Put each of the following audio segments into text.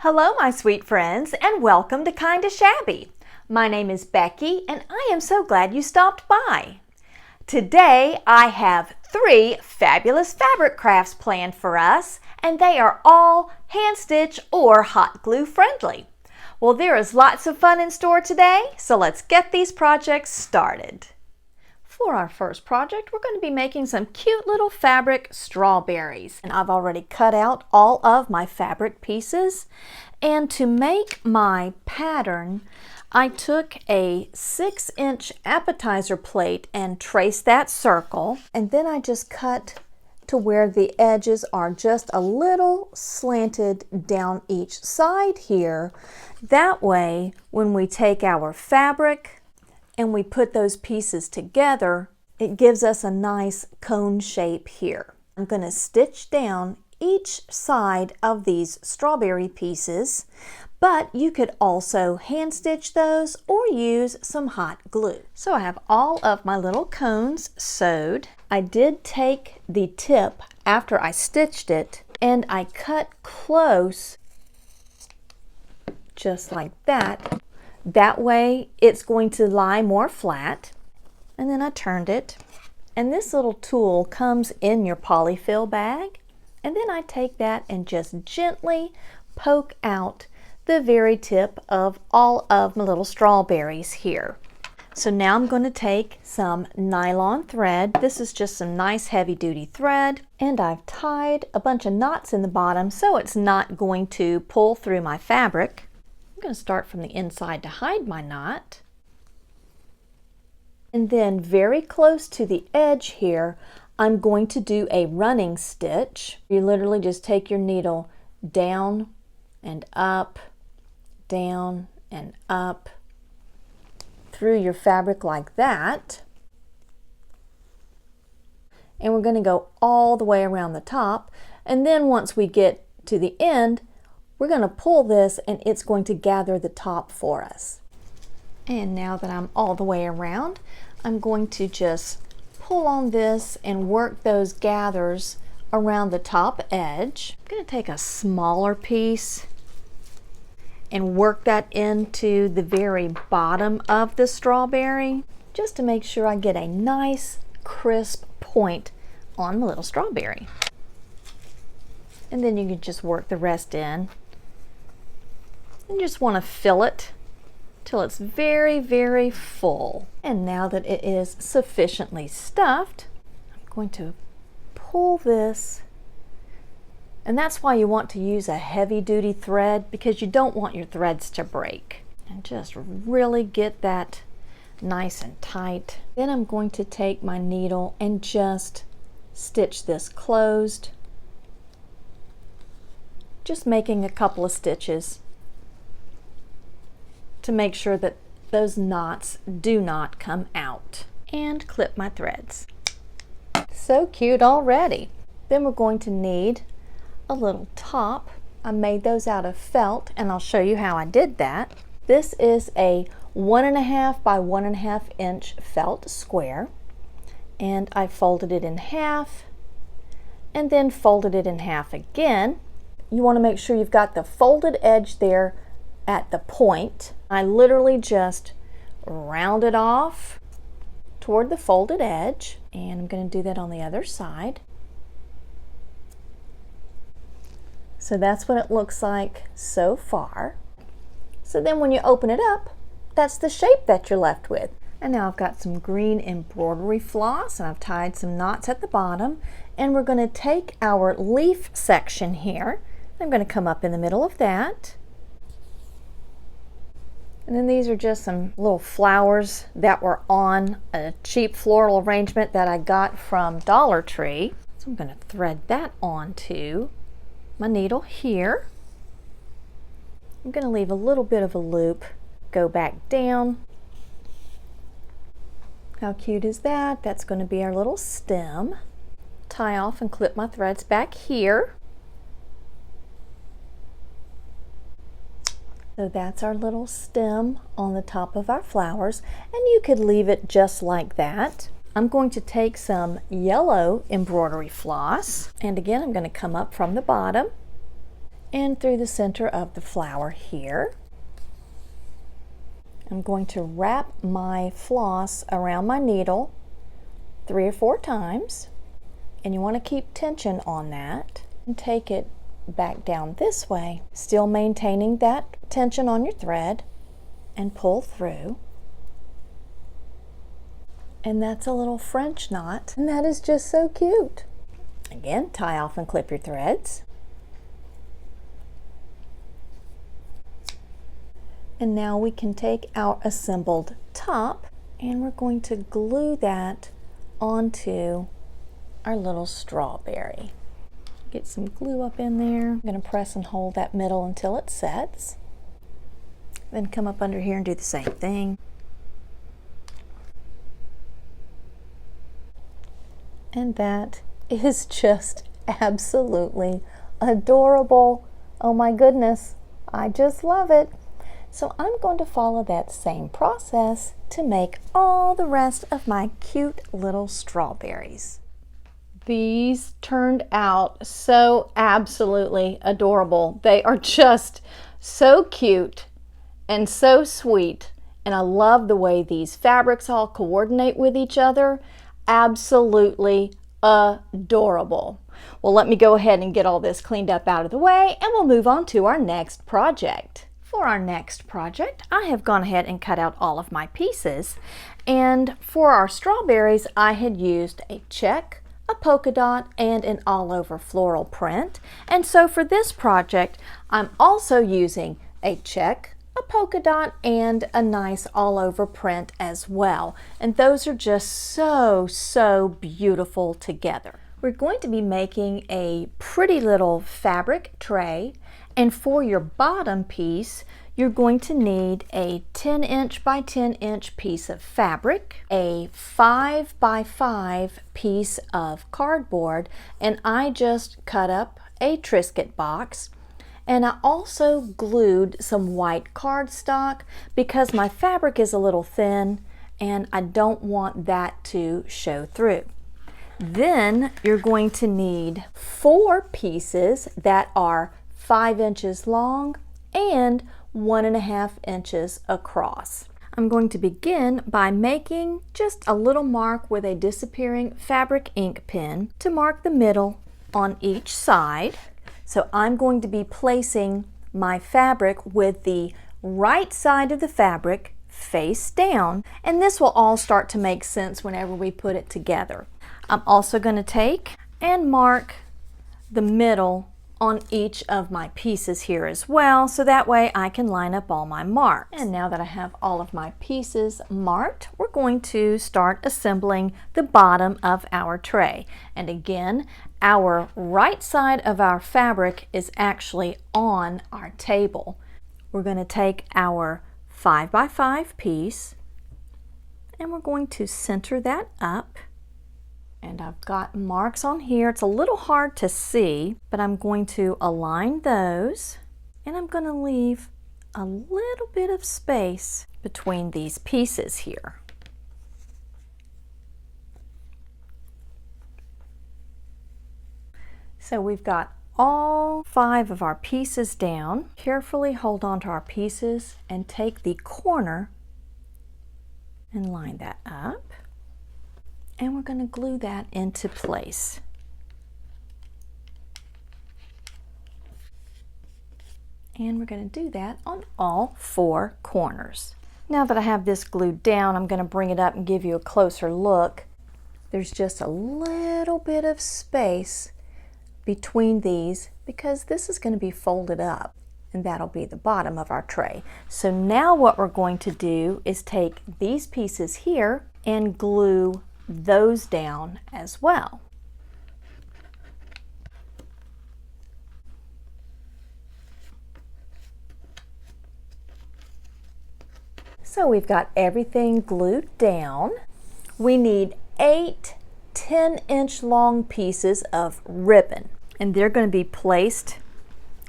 Hello, my sweet friends, and welcome to Kinda Shabby. My name is Becky, and I am so glad you stopped by. Today, I have 3 fabulous fabric crafts planned for us, and they are all hand stitch or hot glue friendly. Well, there is lots of fun in store today, so let's get these projects started. For our first project, we're going to be making some cute little fabric strawberries. And I've already cut out all of my fabric pieces. And to make my pattern, I took a 6-inch appetizer plate and traced that circle. And then I just cut to where the edges are just a little slanted down each side here. That way, when we take our fabric and we put those pieces together, it gives us a nice cone shape here. I'm going to stitch down each side of these strawberry pieces, but you could also hand stitch those or use some hot glue. So I have all of my little cones sewed. I did take the tip after I stitched it and I cut close just like that. That way it's going to lie more flat. And then I turned it. And this little tool comes in your polyfill bag. And then I take that and just gently poke out the very tip of all of my little strawberries here. So now I'm going to take some nylon thread. This is just some nice heavy duty thread. And I've tied a bunch of knots in the bottom so it's not going to pull through my fabric. I'm going to start from the inside to hide my knot. And then very close to the edge here, I'm going to do a running stitch. You literally just take your needle down and up, down and up through your fabric like that. And we're going to go all the way around the top. And then once we get to the end, we're going to pull this and it's going to gather the top for us. And now that I'm all the way around, I'm going to just pull on this and work those gathers around the top edge. I'm going to take a smaller piece and work that into the very bottom of the strawberry just to make sure I get a nice crisp point on the little strawberry. And then you can just work the rest in. You just want to fill it till it's very, very full. And now that it is sufficiently stuffed, I'm going to pull this. And that's why you want to use a heavy-duty thread, because you don't want your threads to break. And just really get that nice and tight. Then I'm going to take my needle and just stitch this closed. Just making a couple of stitches to make sure that those knots do not come out. And clip my threads. So cute already. Then we're going to need a little top. I made those out of felt and I'll show you how I did that. This is a 1.5 by 1.5 inch felt square, and I folded it in half and then folded it in half again. You want to make sure you've got the folded edge there at the point. I literally just round it off toward the folded edge, and I'm going to do that on the other side. So that's what it looks like so far. So then when you open it up, that's the shape that you're left with. And now I've got some green embroidery floss and I've tied some knots at the bottom, and we're going to take our leaf section here. I'm going to come up in the middle of that. And then these are just some little flowers that were on a cheap floral arrangement that I got from Dollar Tree. So I'm going to thread that onto my needle here. I'm going to leave a little bit of a loop, go back down. How cute is that? That's going to be our little stem. Tie off and clip my threads back here. So that's our little stem on the top of our flowers, and you could leave it just like that. I'm going to take some yellow embroidery floss, and again I'm going to come up from the bottom and through the center of the flower here. I'm going to wrap my floss around my needle 3 or 4 times, and you want to keep tension on that and take it back down this way, still maintaining that tension on your thread, and pull through. And that's a little French knot, and that is just so cute. Again, tie off and clip your threads. And now we can take our assembled top, and we're going to glue that onto our little strawberry. Get some glue up in there. I'm going to press and hold that middle until it sets. Then come up under here and do the same thing. And that is just absolutely adorable. Oh my goodness, I just love it. So I'm going to follow that same process to make all the rest of my cute little strawberries. These turned out so absolutely adorable. They are just so cute and so sweet, and I love the way these fabrics all coordinate with each other. Absolutely adorable. Well, let me go ahead and get all this cleaned up out of the way, and we'll move on to our next project. For our next project, I have gone ahead and cut out all of my pieces, and for our strawberries, I had used a check, a polka dot, and an all-over floral print. And so for this project, I'm also using a check, a polka dot, and a nice all-over print as well. And those are just so beautiful together. We're going to be making a pretty little fabric tray, and for your bottom piece, you're going to need a 10-inch by 10-inch piece of fabric, a 5 by 5 piece of cardboard, and I just cut up a Triscuit box. And I also glued some white cardstock because my fabric is a little thin and I don't want that to show through. Then you're going to need 4 pieces that are 5 inches long and 1.5 inches across. I'm going to begin by making just a little mark with a disappearing fabric ink pen to mark the middle on each side. So I'm going to be placing my fabric with the right side of the fabric face down, and this will all start to make sense whenever we put it together. I'm also going to take and mark the middle on each of my pieces here as well, so that way I can line up all my marks. And now that I have all of my pieces marked, we're going to start assembling the bottom of our tray. And again, our right side of our fabric is actually on our table. We're going to take our 5 by 5 piece and we're going to center that up. And I've got marks on here. It's a little hard to see, but I'm going to align those, and I'm going to leave a little bit of space between these pieces here. So we've got all 5 of our pieces down. Carefully hold on to our pieces and take the corner and line that up. And we're going to glue that into place. And we're going to do that on all 4 corners. Now that I have this glued down, I'm going to bring it up and give you a closer look. There's just a little bit of space between these because this is going to be folded up, and that'll be the bottom of our tray. So now what we're going to do is take these pieces here and glue those down as well. So we've got everything glued down. We need 8 10-inch long pieces of ribbon, and they're going to be placed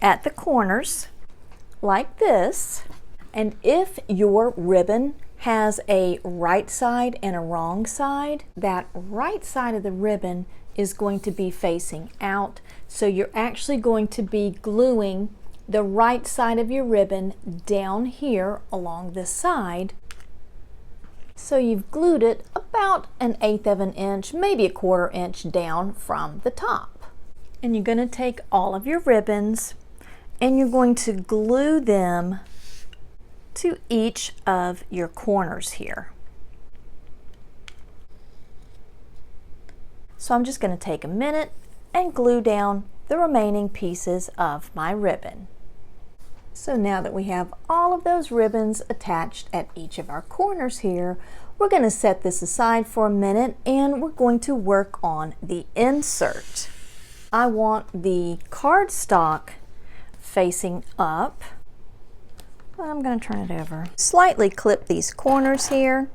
at the corners like this. And if your ribbon has a right side and a wrong side, that right side of the ribbon is going to be facing out. So you're actually going to be gluing the right side of your ribbon down here along this side. So you've glued it about 1/8 of an inch, maybe 1/4 inch down from the top. And you're going to take all of your ribbons and you're going to glue them to each of your corners here. So I'm just going to take a minute and glue down the remaining pieces of my ribbon. So now that we have all of those ribbons attached at each of our corners here, we're going to set this aside for a minute and we're going to work on the insert. I want the cardstock facing up. I'm going to turn it over. Slightly clip these corners here,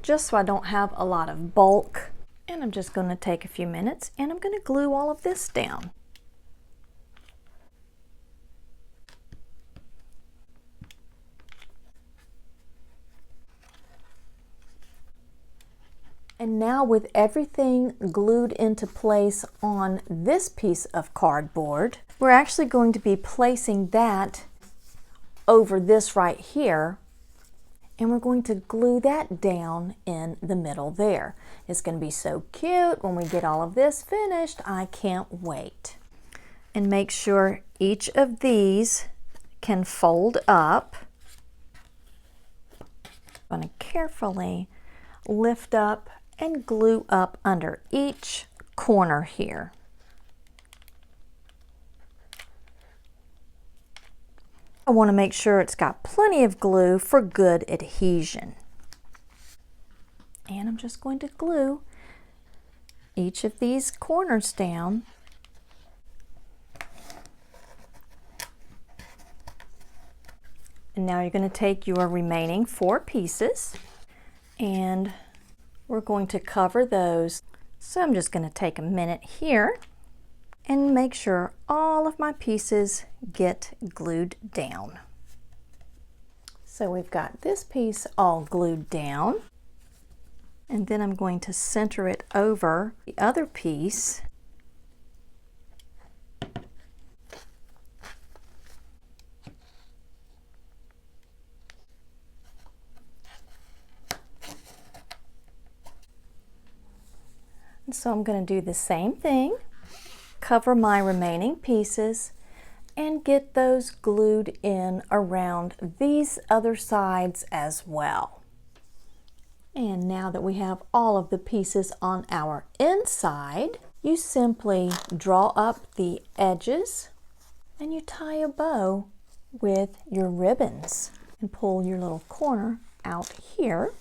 just so I don't have a lot of bulk. And I'm just going to take a few minutes and I'm going to glue all of this down. And now with everything glued into place on this piece of cardboard, we're actually going to be placing that over this right here, and we're going to glue that down in the middle there. It's going to be so cute when we get all of this finished. I can't wait. And make sure each of these can fold up. I'm going to carefully lift up and glue up under each corner here. I want to make sure it's got plenty of glue for good adhesion. And I'm just going to glue each of these corners down. And now you're going to take your remaining 4 pieces and we're going to cover those. So I'm just going to take a minute here and make sure all of my pieces get glued down. So we've got this piece all glued down, and then I'm going to center it over the other piece. So I'm going to do the same thing, cover my remaining pieces, and get those glued in around these other sides as well. And now that we have all of the pieces on our inside, you simply draw up the edges and you tie a bow with your ribbons and pull your little corner out here.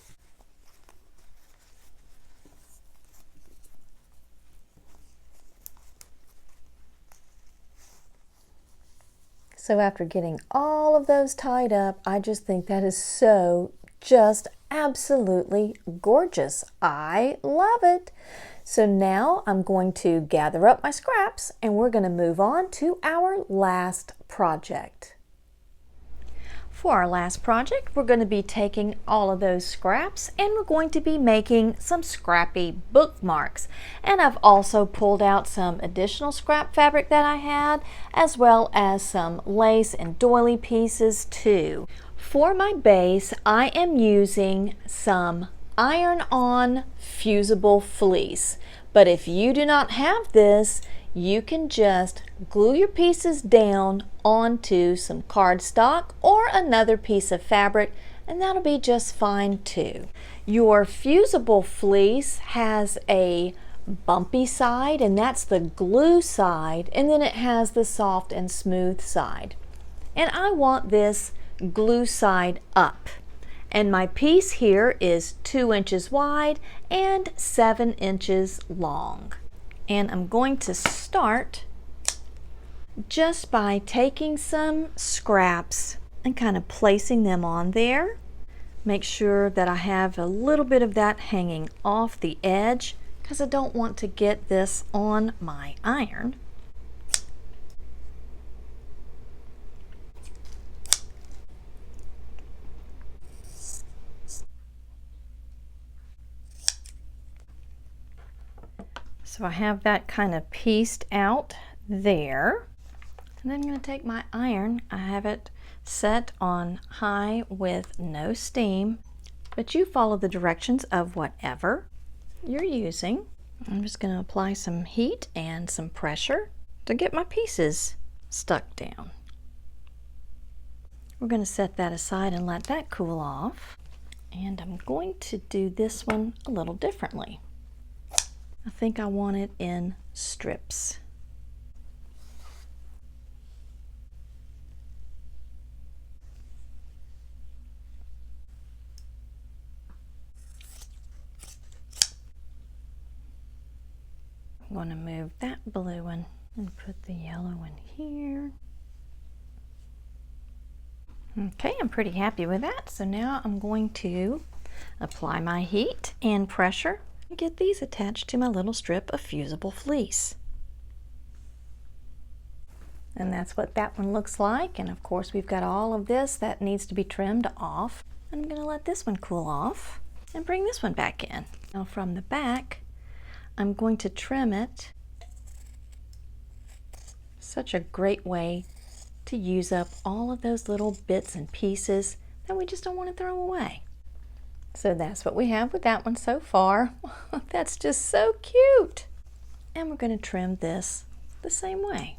So after getting all of those tied up, I just think that is so just absolutely gorgeous. I love it. So now I'm going to gather up my scraps and we're going to move on to our last project. For our last project, we're going to be taking all of those scraps and we're going to be making some scrappy bookmarks. And I've also pulled out some additional scrap fabric that I had, as well as some lace and doily pieces too. For my base, I am using some iron-on fusible fleece. But if you do not have this, you can just glue your pieces down onto some cardstock or another piece of fabric, and that'll be just fine too. Your fusible fleece has a bumpy side, and that's the glue side, and then it has the soft and smooth side. And I want this glue side up. And my piece here is 2 inches wide and 7 inches long. And I'm going to start just by taking some scraps and kind of placing them on there. Make sure that I have a little bit of that hanging off the edge because I don't want to get this on my iron. So I have that kind of pieced out there. And then I'm going to take my iron. I have it set on high with no steam, but you follow the directions of whatever you're using. I'm just going to apply some heat and some pressure to get my pieces stuck down. We're going to set that aside and let that cool off. And I'm going to do this one a little differently. I think I want it in strips. I'm going to move that blue one and put the yellow in here. Okay, I'm pretty happy with that. So now I'm going to apply my heat and pressure and get these attached to my little strip of fusible fleece. And that's what that one looks like. And of course we've got all of this that needs to be trimmed off. I'm going to let this one cool off and bring this one back in. Now from the back, I'm going to trim it. Such a great way to use up all of those little bits and pieces that we just don't want to throw away. So that's what we have with that one so far. That's just so cute. And we're going to trim this the same way.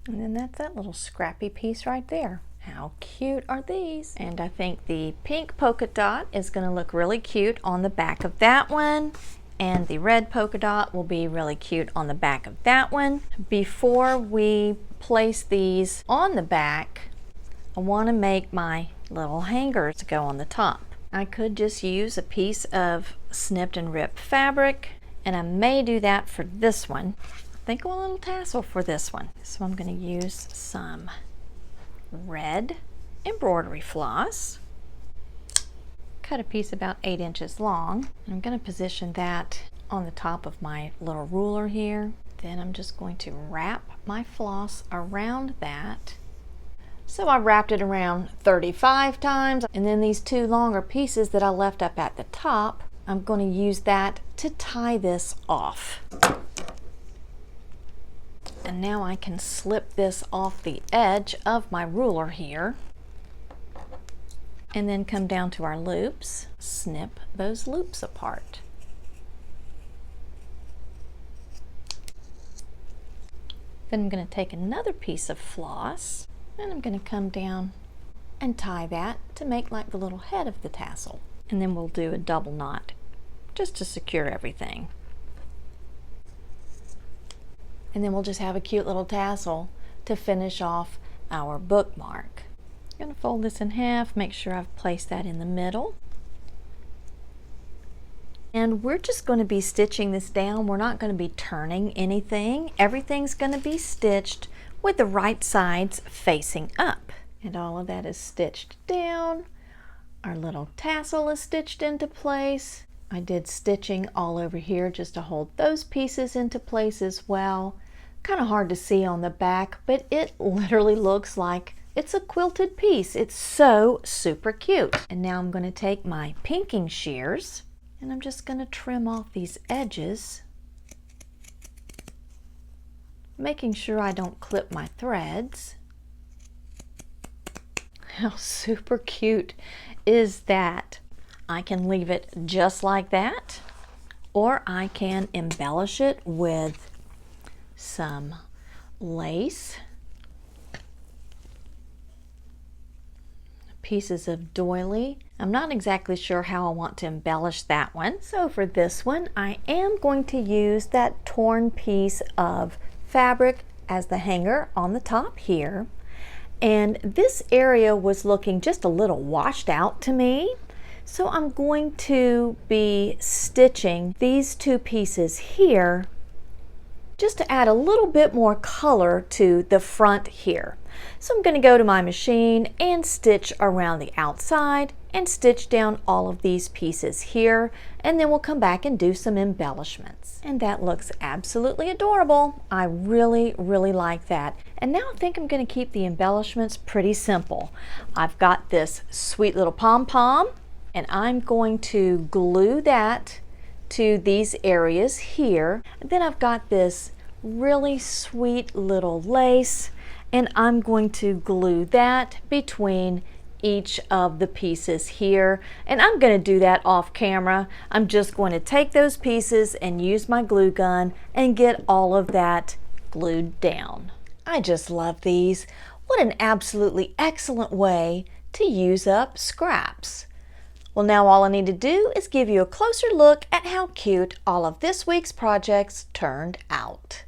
And then that's that little scrappy piece right there. How cute are these? And I think the pink polka dot is going to look really cute on the back of that one. And the red polka dot will be really cute on the back of that one. Before we place these on the back, I want to make my little hangers to go on the top. I could just use a piece of snipped and ripped fabric, and I may do that for this one. I think I want a little tassel for this one. So I'm going to use some red embroidery floss. Cut a piece about 8 inches long. I'm going to position that on the top of my little ruler here. Then I'm just going to wrap my floss around that. So I wrapped it around 35 times, and then these 2 longer pieces that I left up at the top, I'm going to use that to tie this off. And now I can slip this off the edge of my ruler here. And then come down to our loops, snip those loops apart. Then I'm going to take another piece of floss and I'm going to come down and tie that to make like the little head of the tassel. And then we'll do a double knot just to secure everything. And then we'll just have a cute little tassel to finish off our bookmark. I'm going to fold this in half, make sure I've placed that in the middle. And we're just going to be stitching this down. We're not going to be turning anything. Everything's going to be stitched with the right sides facing up. And all of that is stitched down. Our little tassel is stitched into place. I did stitching all over here just to hold those pieces into place as well. Kind of hard to see on the back, but it literally looks like it's a quilted piece. It's so super cute. And now I'm going to take my pinking shears and I'm just going to trim off these edges, making sure I don't clip my threads. How super cute is that? I can leave it just like that, or I can embellish it with some lace, pieces of doily. I'm not exactly sure how I want to embellish that one. So for this one, I am going to use that torn piece of fabric as the hanger on the top here. And this area was looking just a little washed out to me. So I'm going to be stitching these 2 pieces here just to add a little bit more color to the front here. So I'm going to go to my machine and stitch around the outside and stitch down all of these pieces here, and then we'll come back and do some embellishments. And that looks absolutely adorable. I really like that. And now I think I'm going to keep the embellishments pretty simple. I've got this sweet little pom-pom, and I'm going to glue that to these areas here. And then I've got this really sweet little lace, and I'm going to glue that between each of the pieces here, and I'm going to do that off camera. I'm just going to take those pieces and use my glue gun and get all of that glued down. I just love these. What an absolutely excellent way to use up scraps. Well, now all I need to do is give you a closer look at how cute all of this week's projects turned out.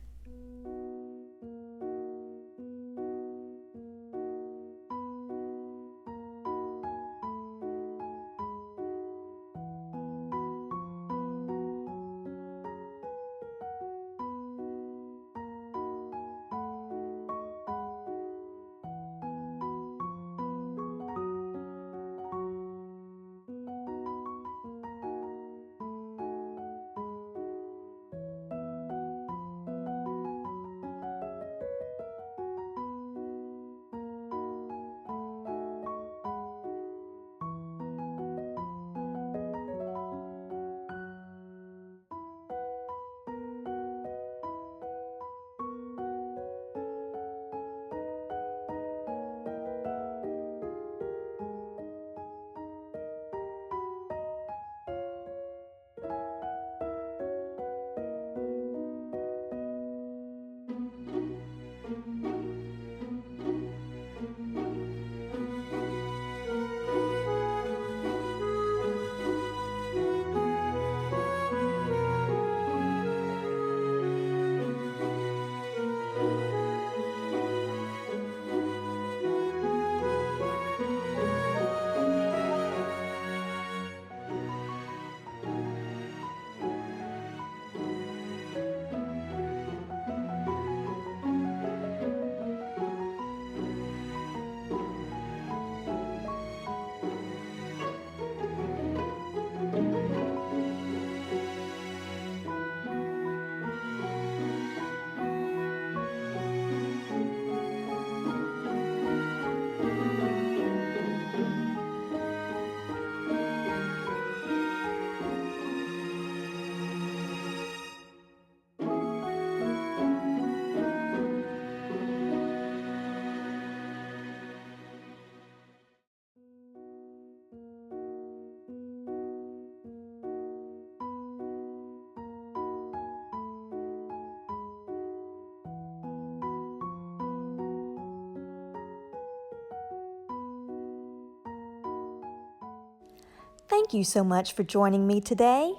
Thank you so much for joining me today.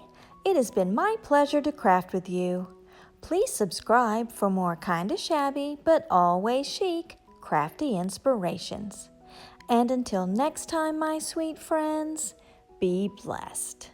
It has been my pleasure to craft with you. Please subscribe for more kinda shabby but always chic crafty inspirations. And until next time, my sweet friends, be blessed.